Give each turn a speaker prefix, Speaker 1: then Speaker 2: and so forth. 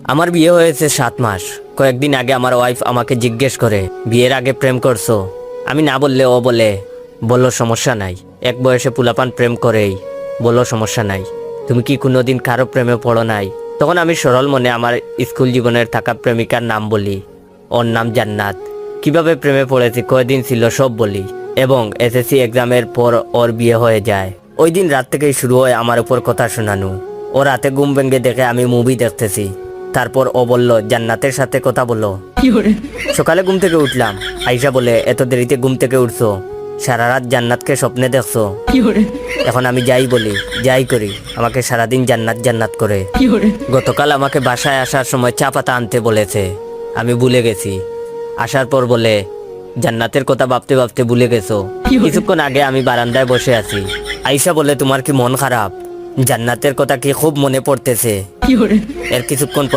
Speaker 1: আমার বিয়ে হয়েছে 7 মাস। কয়েকদিন আগে আমার ওয়াইফ আমাকে জিজ্ঞেস করে, বিয়ের আগে প্রেম করছো? আমি না বললে ও বলে, বললো সমস্যা নাই, এক বয়সে পুলাপান প্রেম করেই, বললো সমস্যা নাই, তুমি কি কোনোদিন কারো প্রেমে পড়ো নাই? তখন আমি সরল মনে আমার স্কুল জীবনের থাকা প্রেমিকার নাম বলি। ওর নাম জান্নাত। কিভাবে প্রেমে পড়েছি, কয়দিন ছিল সব বলি, এবং এসএসসি এক্সামের পর ওর বিয়ে হয়ে যায়। ওই দিন রাত থেকেই শুরু হয় আমার উপর কথা শোনানো। ও রাতে ঘুম ভেঙে দেখে আমি মুভি দেখতেছি। তারপর ও বলল, জান্নাতের সাথে কথা বলো। সকালে ঘুম থেকে উঠলাম, আইসা বলে, এত দেরিতে ঘুম থেকে উঠছো, সারা রাত জান্নাতকে স্বপ্নে দেখছো? এখন আমি যাই বলি, যাই করি, আমাকে সারাদিন জান্নাত জান্নাত করে। গতকাল আমাকে বাসায় আসার সময় চা পাতা আনতে বলেছে, আমি ভুলে গেছি। আসার পর বলে, জান্নাতের কথা ভাবতে ভাবতে ভুলে গেছো? কিছুক্ষণ আগে আমি বারান্দায় বসে আছি, আইসা বলে, তোমার কি মন খারাপ? জান্নাতের কথা কি খুব মনে পড়তেছে? এর কিছুক্ষণ পর